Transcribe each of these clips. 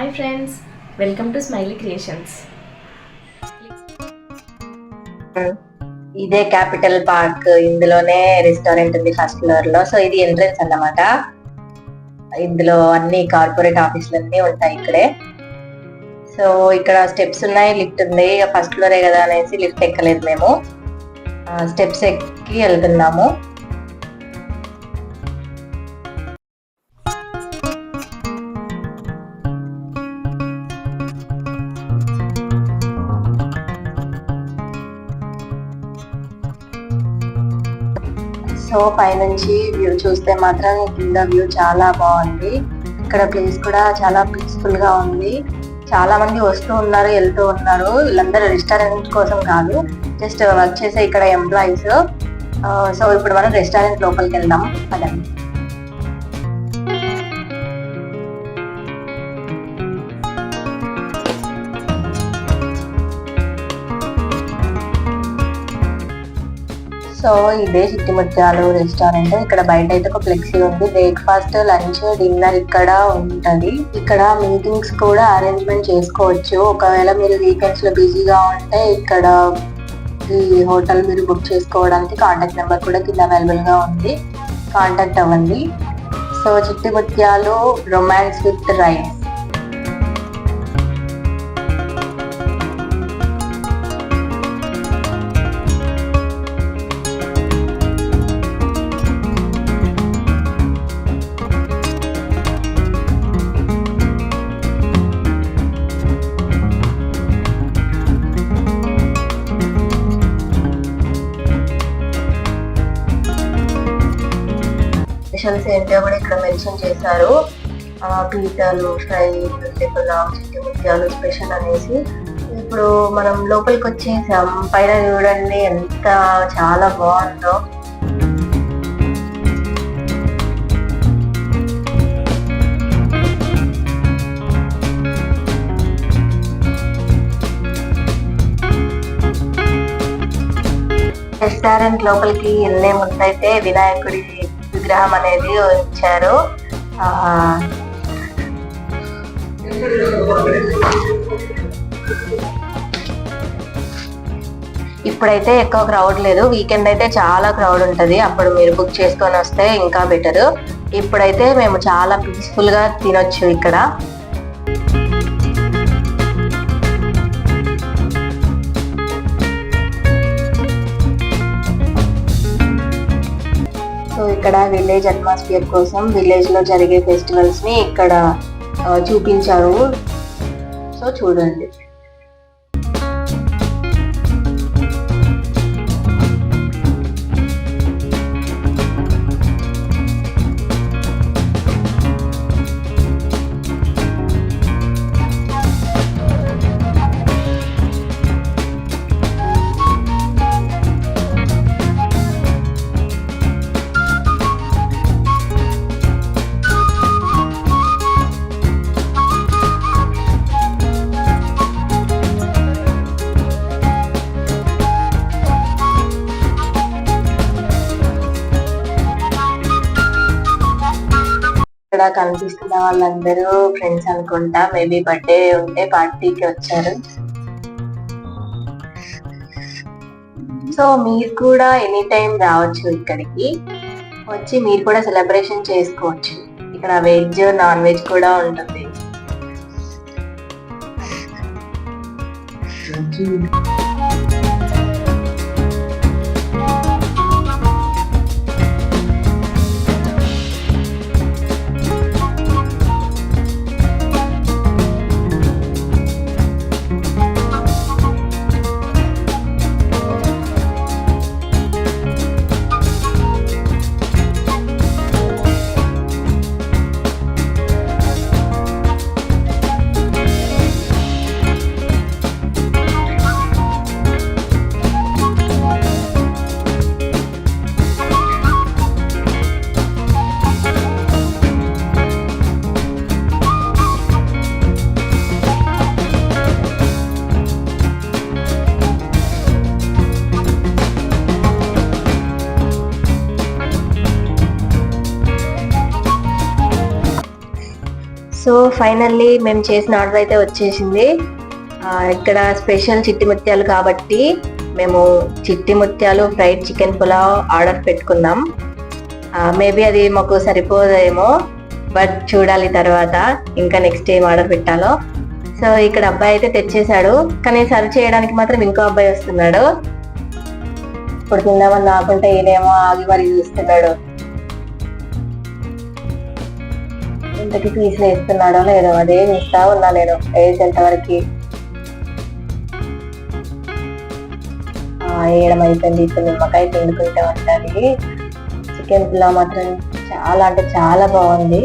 Hi friends, welcome to smiley creations. ఇదే capital park. ఇందులోనే restaurant ఉంది ఫస్ట్ ఫ్లోర్ లో. సో ఇది ఎంట్రన్స్ అన్నమాట. ఇందులో అన్ని కార్పొరేట్ ఆఫీసులు అన్ని ఉంటాయి ఇక్కడే. సో ఇక్కడ స్టెప్స్ ఉన్నాయి, లిఫ్ట్ ఉంది. ఫస్ట్ ఫ్లోరే కదా అనేసి లిఫ్ట్ ఎక్కలేదు మేము, స్టెప్స్ ఎక్కి వెళ్తున్నాము. సో పైనుంచి వ్యూ చూస్తే మాత్రం కింద వ్యూ చాలా బాగుంది. ఇక్కడ ప్లేస్ కూడా చాలా పీస్ఫుల్ గా ఉంది. చాలా మంది వస్తూ ఉన్నారు, వెళ్తూ ఉన్నారు. వీళ్ళందరూ రెస్టారెంట్ కోసం కాదు, జస్ట్ వర్క్ చేసే ఇక్కడ ఎంప్లాయీస్. సో ఇప్పుడు మనం రెస్టారెంట్ లోపలికి వెళ్దాం పదండి. సో ఇదే చిట్టిముత్యాలు రెస్టారెంట్. ఇక్కడ బయట అయితే ఒక ఫ్లెక్సీ ఉంది. బ్రేక్ఫాస్ట్, లంచ్, డిన్నర్ ఇక్కడ ఉంటది. ఇక్కడ మీటింగ్స్ కూడా అరేంజ్మెంట్ చేసుకోవచ్చు. ఒకవేళ మీరు వీకెండ్స్ లో బిజీగా ఉంటే ఇక్కడ ఈ హోటల్ మీరు బుక్ చేసుకోవడానికి కాంటాక్ట్ నెంబర్ కూడా కింద అవైలబుల్ గా ఉంది, కాంటాక్ట్ అవ్వండి. So చిట్టిముత్యాలు romance with rice. Specials ఏంటో కూడా ఇక్కడ మెన్షన్ చేశారు. పీతలు ఫ్రై, పులావ్, చిట్టిముత్యాలు స్పెషల్ అనేసి. ఇప్పుడు మనం లోపలికి వచ్చేసాం. పైన చూడండి ఎంత చాలా బాగుందో. రెస్టారెంట్ లోపలికి వెళ్ళే ముందైతే వినాయకుడి విగ్రహం అనేది ఉంచారు. ఇప్పుడైతే ఎక్కువ క్రౌడ్ లేదు. వీకెండ్ అయితే చాలా క్రౌడ్ ఉంటది. అప్పుడు మీరు బుక్ చేసుకొని వస్తే ఇంకా బెటర్. ఇప్పుడైతే మేము చాలా పీస్ఫుల్ గా తినొచ్చు ఇక్కడ. సో ఇక్కడ విలేజ్ అట్మాస్ఫియర్ కోసం విలేజ్ లో జరిగే ఫెస్టివల్స్ ని ఇక్కడ చూపించారు. సో చూడండి. ఇక్కడ కనిపిస్తున్న వాళ్ళందరూ ఫ్రెండ్స్ అనుకుంటా. మేబీ బర్త్డే ఉంటే పార్టీకి వచ్చారు. సో మీరు కూడా ఎనీ టైం రావచ్చు ఇక్కడికి. వచ్చి మీరు కూడా సెలబ్రేషన్ చేసుకోవచ్చు. ఇక్కడ వెజ్, నాన్ వెజ్ కూడా ఉంటుంది. సో ఫైనల్లీ మేము చేసిన ఆర్డర్ అయితే వచ్చేసింది. ఇక్కడ స్పెషల్ చిట్టి ముత్యాలు కాబట్టి మేము చిట్టి ముత్యాలు ఫ్రైడ్ చికెన్ పులావ్ ఆర్డర్ పెట్టుకున్నాం. మేబీ అది మాకు సరిపోదేమో, బట్ చూడాలి తర్వాత ఇంకా నెక్స్ట్ ఏం ఆర్డర్ పెట్టాలో. సో ఇక్కడ అబ్బాయి అయితే తెచ్చేసాడు, కానీ సర్వ్ చేయడానికి మాత్రం ఇంకో అబ్బాయి వస్తున్నాడు. ఇప్పుడు తిందామని నాకుంటే ఈయనేమో ఆగి మరి చూస్తున్నాడు. ఇంతకి పీసులు వేస్తున్నాడో లేదో అదే చూస్తా ఉన్నా నేను వేసేంతవరకు. వేయడం అయిపోయింది. ఇప్పుడు నిమ్మకాయ పిండుకుంటే ఉంటుంది. చికెన్ పులావ్ మాత్రం చాలా అంటే చాలా బాగుంది.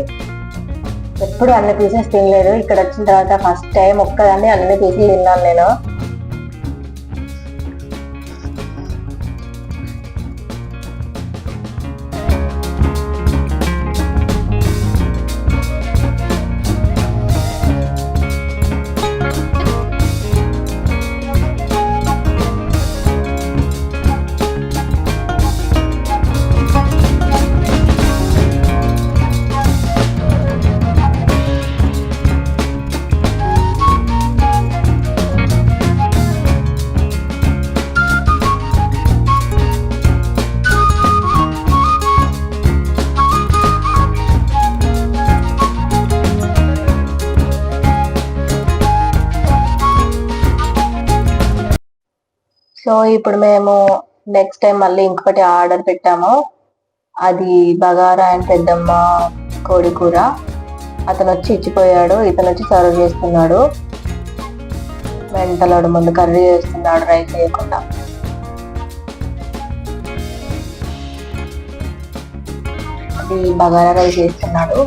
ఎప్పుడు అన్ని పీసెస్ తినలేదు, ఇక్కడ వచ్చిన తర్వాత ఫస్ట్ టైం ఒక్కదాన్ని అన్ని పీసులు తిన్నాను నేను. సో ఇప్పుడు మేము నెక్స్ట్ టైం మళ్ళీ ఇంకొకటి ఆర్డర్ పెట్టాము. అది బగారా అండ్ పెద్దమ్మ కోడి కూర. అతను వచ్చి ఇచ్చిపోయాడు, ఇతను వచ్చి సర్వ్ చేస్తున్నాడు. వెంటలోడు ముందు కర్రీ చేస్తున్నాడు రైస్ వేయకుండా. అది బగారా రైస్ చేస్తున్నాడు.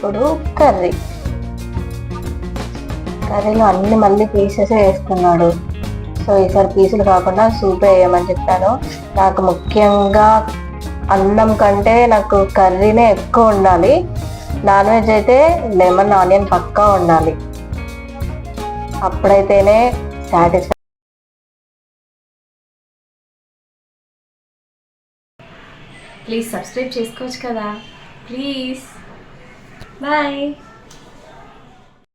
ఇప్పుడు కర్రీలో అన్ని మళ్ళీ పీసెస్ వేస్తున్నాడు. సో ఈసారి పీసులు కాకుండా సూప్ వేయమని చెప్పాను. నాకు ముఖ్యంగా అన్నం కంటే నాకు కర్రీనే ఎక్కువ ఉండాలి. నాన్ వెజ్ అయితే లెమన్ ఆనియన్ పక్కా ఉండాలి, అప్పుడైతేనే సాటిస్ఫై. ప్లీజ్ సబ్స్క్రైబ్ చేసుకోవచ్చు కదా, ప్లీజ్. Bye.